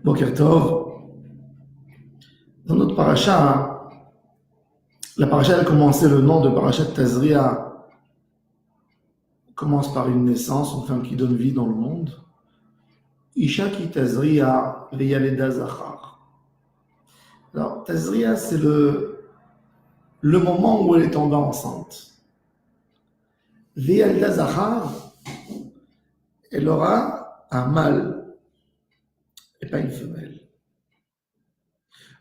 Boker Tov. Dans notre paracha, la paracha a commencé, le nom de paracha Tazria commence par une naissance, enfin qui donne vie dans le monde. Isha ki Tazria veyaleda zachar. Alors Tazria, c'est le moment où elle est tombée enceinte. Veyaleda zachar, elle aura un mâle et pas une femelle.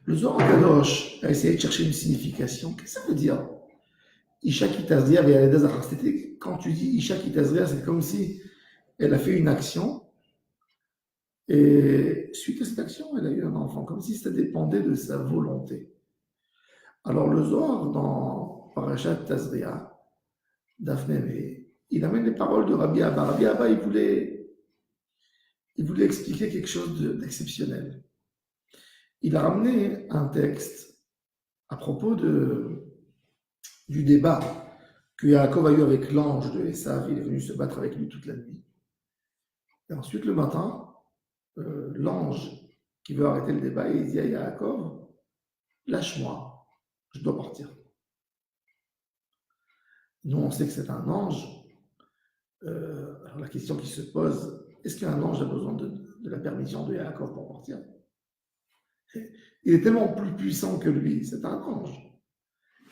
Le Zohar Kadosh a essayé de chercher une signification. Qu'est-ce que ça veut dire? Isha ki Tazria veyaleda zachar. C'était quand tu dis Isha ki Tazria, c'est comme si elle a fait une action et suite à cette action, elle a eu un enfant, comme si ça dépendait de sa volonté. Alors le Zohar, dans Parashat Tazria, Daphné, il amène les paroles de Rabbi Abba. Rabbi Abba, il voulait expliquer quelque chose d'exceptionnel. Il a ramené un texte à propos du débat que Yaakov a eu avec l'ange de Esav. Il est venu se battre avec lui toute la nuit. Et ensuite, le matin, l'ange qui veut arrêter le débat, il dit à Yaakov, lâche-moi, je dois partir. Nous, on sait que c'est un ange. Alors la question qui se pose, est-ce qu'un ange a besoin de la permission de Yaakov pour partir? Il est tellement plus puissant que lui, c'est un ange.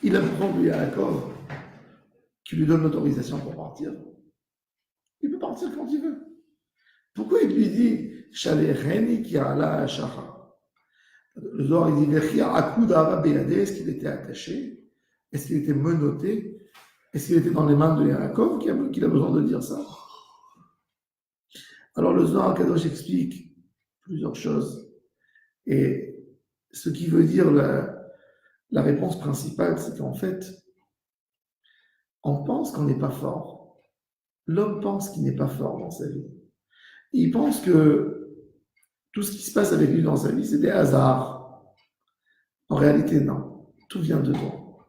Il a besoin de Yaakov qui lui donne l'autorisation pour partir. Il peut partir quand il veut. Pourquoi il lui dit Shalecheni ki ala shachar? Le Zohar il dit Vechia akud ava beyade. Est-ce qu'il était attaché? Est-ce qu'il était menotté? Est-ce qu'il était dans les mains de Yaakov qu'il a besoin de dire ça? Alors le Zohar Kadosh explique plusieurs choses. Et ce qui veut dire la réponse principale, c'est qu'en fait, on pense qu'on n'est pas fort. L'homme pense qu'il n'est pas fort dans sa vie. Il pense que tout ce qui se passe avec lui dans sa vie, c'est des hasards. En réalité, non. Tout vient de toi.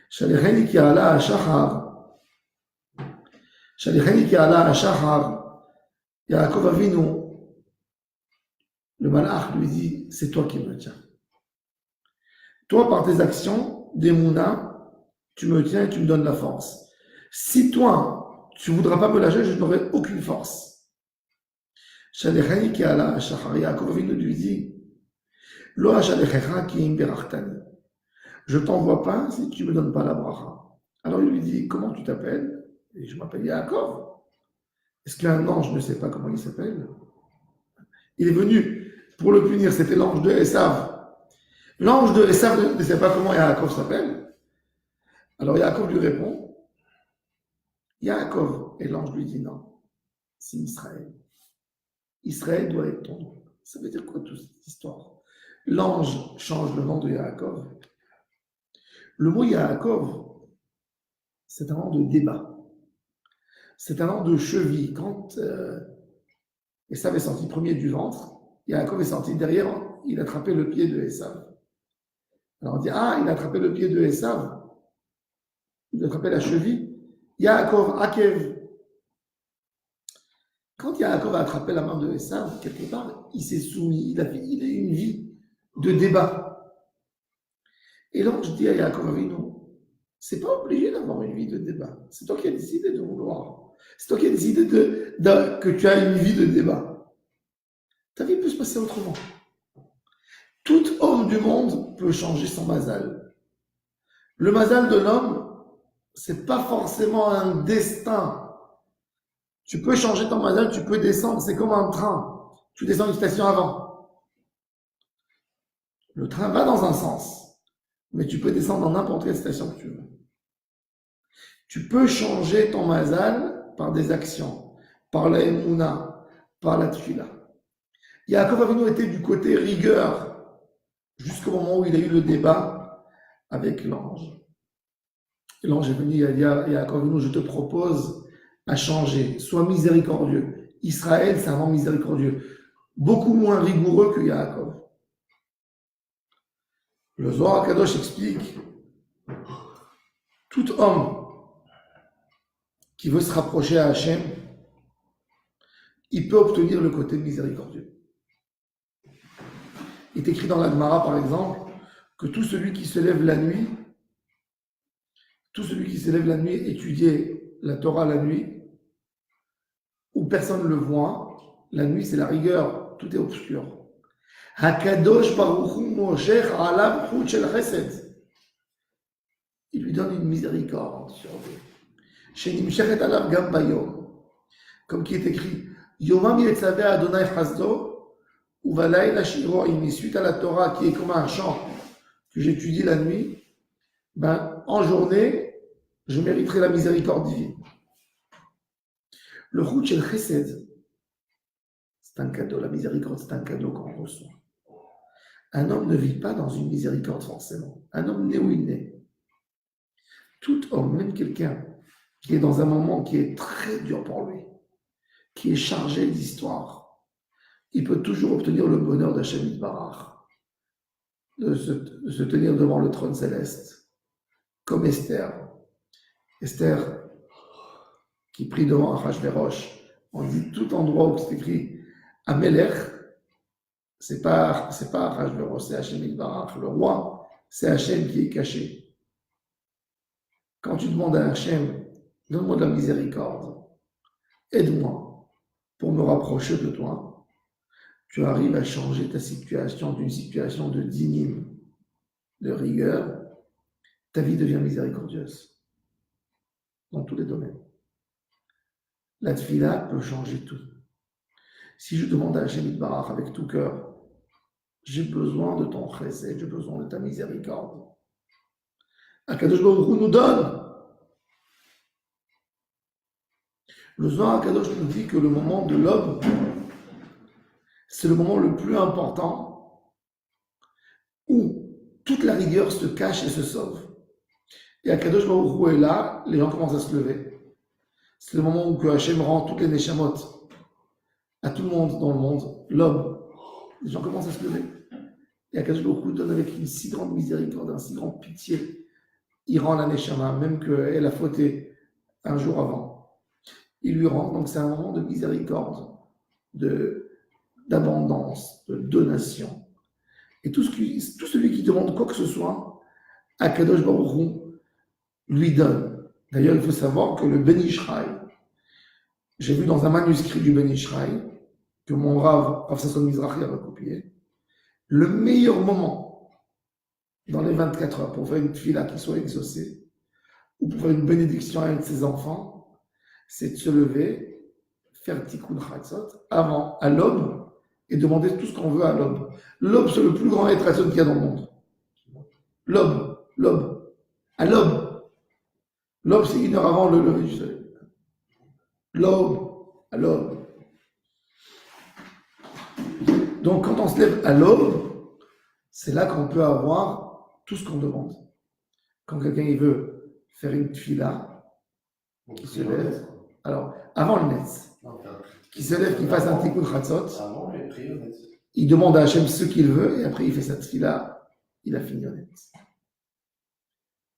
Shalecheni ki ala hashachar. Shalecheni ki ala hashachar. Yaakov Avinu, le malach lui dit, c'est toi qui me tiens. Toi, par tes actions, d'Emouna, tu me tiens et tu me donnes la force. Si toi, tu ne voudras pas me lâcher, je n'aurai aucune force. Shalecheni ki ala hashachar. Yaakov Avinu lui dit, Lo hashalechecha ki im berachtani. Je ne t'envoie pas si tu ne me donnes pas la bracha. Alors il lui dit, comment tu t'appelles? Et je m'appelle Yaakov. Est-ce qu'un ange ne sait pas comment il s'appelle? Il est venu pour le punir, c'était l'ange de Esav. L'ange de Esav ne sait pas comment Yaakov s'appelle. Alors Yaakov lui répond, Yaakov. Et l'ange lui dit non, c'est Israël. Israël doit être ton nom. Ça veut dire quoi toute cette histoire? L'ange change le nom de Yaakov. Le mot Yaakov, c'est un nom de débat. C'est un nom de cheville. Quand Esav est sorti premier du ventre, Yaakov est sorti derrière, il a attrapé le pied de Esav. Alors on dit, il a attrapé le pied de Esav. Il a attrapé la cheville. Yaakov, Akev. Quand Yaakov a attrapé la main de Esav, quelque part, il s'est soumis, il a eu une vie de débat. Et l'ange dit à Yaakov Avinu, c'est pas obligé d'avoir une vie de débat. C'est toi qui as décidé de vouloir. C'est toi qui as décidé que tu as une vie de débat. Ta vie peut se passer autrement. Tout homme du monde peut changer son mazal. Le mazal de l'homme, c'est pas forcément un destin. Tu peux changer ton mazal, tu peux descendre, c'est comme un train. Tu descends une station avant. Le train va dans un sens, mais tu peux descendre dans n'importe quelle station que tu veux. Tu peux changer ton mazal par des actions, par la émouna, par la tfila. Yaakov Avinu était du côté rigueur, jusqu'au moment où il a eu le débat avec l'ange. Et l'ange est venu, il a dit à Yaakov Avinu, je te propose à changer, sois miséricordieux. Israël, c'est un nom miséricordieux, beaucoup moins rigoureux que Yaakov. Le Zohar Kadosh explique, tout homme qui veut se rapprocher à Hachem, il peut obtenir le côté miséricordieux. Il est écrit dans la Gemara, par exemple, que tout celui qui se lève la nuit, étudier la Torah la nuit, où personne ne le voit, la nuit c'est la rigueur, tout est obscur. Hakadosh Baruch Hu moshech alav chut shel chesed. Il lui donne une miséricorde sur lui. Shenimshechet alav gam bayom. Comme qui est écrit, Yomam yetzaveh Adonai chasdo, uvalayla shiro imi. Suite à la Torah qui est comme un chant que j'étudie la nuit, ben, en journée, je mériterai la miséricorde divine. Le chut shel chesed, c'est un cadeau. La miséricorde, c'est un cadeau qu'on reçoit. Un homme ne vit pas dans une miséricorde forcément. Un homme né où il naît. Tout homme, même quelqu'un qui est dans un moment qui est très dur pour lui, qui est chargé d'histoire, il peut toujours obtenir le bonheur d'Hachem Yitbarach, de se tenir devant le trône céleste, comme Esther. Esther, qui prie devant Achashverosh, on dit tout endroit où c'est écrit Amelech, c'est pas Achashverosh, c'est Hachem Yitbarach. Le roi, c'est Hachem qui est caché. Quand tu demandes à Hachem, donne-moi de la miséricorde, aide-moi pour me rapprocher de toi, tu arrives à changer ta situation d'une situation de dinim, de rigueur, ta vie devient miséricordieuse dans tous les domaines. La tfila peut changer tout. Si je demande à Hachem Yitbarach avec tout cœur, j'ai besoin de ton chesed, j'ai besoin de ta miséricorde. Akadosh Baruch Hu nous donne. Le Zohar Akadosh nous dit que le moment de l'aube, c'est le moment le plus important où toute la rigueur se cache et se sauve. Et Akadosh Baruch Hu est là, les gens commencent à se lever. C'est le moment où que Hachem rend toutes les neshamot à tout le monde dans le monde, l'aube. Les gens commencent à se lever. Et Akadosh Baruch Hu donne avec une si grande miséricorde, une si grande pitié. Il rend la neshama, même qu'elle a fauté un jour avant. Il lui rend, donc c'est un moment de miséricorde, d'abondance, de donation. Et tout celui qui demande quoi que ce soit, Akadosh Baruch Hu lui donne. D'ailleurs, il faut savoir que le Ben Ishraï, j'ai vu dans un manuscrit du Ben Ishraï, que mon Rav Sasson Mizrahi a recopié, le meilleur moment dans les 24 heures pour faire une tfila qui soit exaucée, ou pour faire une bénédiction à un de ses enfants, c'est de se lever, faire tikkun chatzot, avant, à l'aube, et demander tout ce qu'on veut à l'aube. L'aube, c'est le plus grand être qu'il y a dans le monde. L'aube, à l'aube. L'aube, c'est 1 heure avant le lever du soleil. L'aube, à l'aube. Donc, quand on se lève à l'aube, c'est là qu'on peut avoir tout ce qu'on demande. Quand quelqu'un il veut faire une tfila, qui se lève, alors, avant le Netz, qui se lève, qui fasse un tikkun chatzot, il demande à Hachem ce qu'il veut, et après il fait sa tfila, il a fini au Netz.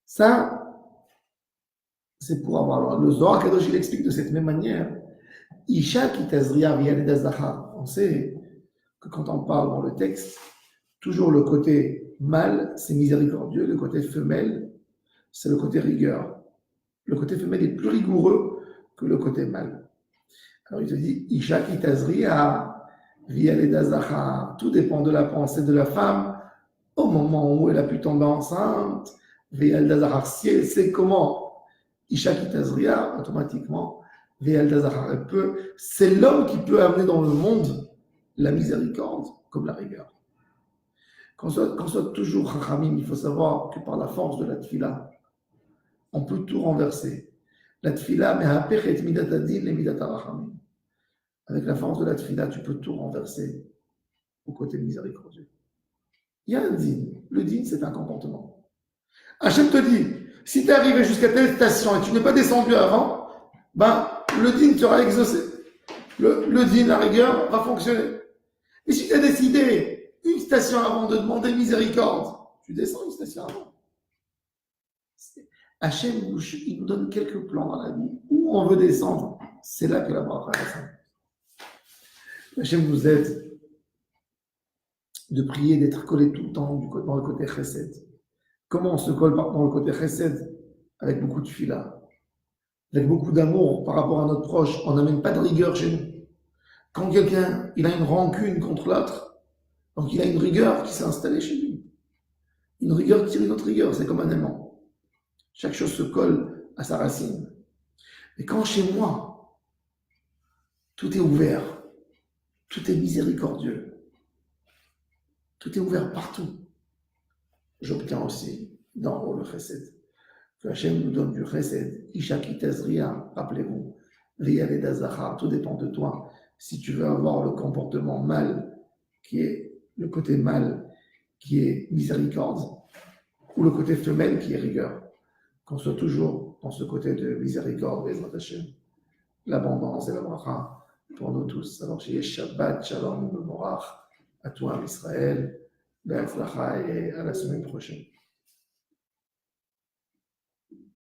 Ça, c'est pour avoir. Alors, le Zohar Kadosh, il explique de cette même manière, Isha ki tazria v'yaled zachar. On sait que quand on parle dans le texte, toujours le côté mâle, c'est miséricordieux, le côté femelle, c'est le côté rigueur. Le côté femelle est plus rigoureux que le côté mâle. Alors il te dit, Isha ki tazria v'yaled zachar. Tout dépend de la pensée de la femme au moment où elle a pu tomber enceinte. V'yaled zachar, si elle sait comment, Isha ki tazria, automatiquement, v'yaled zachar, c'est l'homme qui peut amener dans le monde la miséricorde comme la rigueur. Qu'on soit toujours chachamim, il faut savoir que par la force de la tfila, on peut tout renverser. La tfila, mehapechet midat hadin le midat harachamim. Avec la force de la tfila, tu peux tout renverser au côté miséricordieux. Il y a un din. Le din, c'est un comportement. Hachem te dit, si tu es arrivé jusqu'à telle station et tu n'es pas descendu avant, ben, le din sera exaucé. Le din, la rigueur, va fonctionner. Et si tu as décidé une station avant de demander miséricorde, tu descends une station avant. Hachem, il nous donne quelques plans dans la vie. Où on veut descendre, c'est là que la bracha descend. Hachem nous aide de prier, d'être collé tout le temps dans le côté chesed. Comment on se colle dans le côté chesed? Avec beaucoup de fila, avec beaucoup d'amour par rapport à notre proche. On n'amène pas de rigueur chez nous. Quand quelqu'un il a une rancune contre l'autre, donc il a une rigueur qui s'est installée chez lui. Une rigueur tire une autre rigueur, c'est comme un aimant. Chaque chose se colle à sa racine. Et quand chez moi, tout est ouvert, tout est miséricordieux, tout est ouvert partout, j'obtiens aussi d'en haut le chesed. Que Hachem nous donne du chesed. Isha kitez ria, rappelez-vous, ria veda zachar, tout dépend de toi. Si tu veux avoir le comportement mâle, qui est le côté mâle, qui est miséricorde, ou le côté femelle, qui est rigueur. Qu'on soit toujours dans ce côté de miséricorde, Bezrat Hachem, l'abondance et la bracha pour nous tous. Alors, chez Shabbat, Shalom, Mevorach, à toi, Israël, Be'atzlacha, et à la semaine prochaine.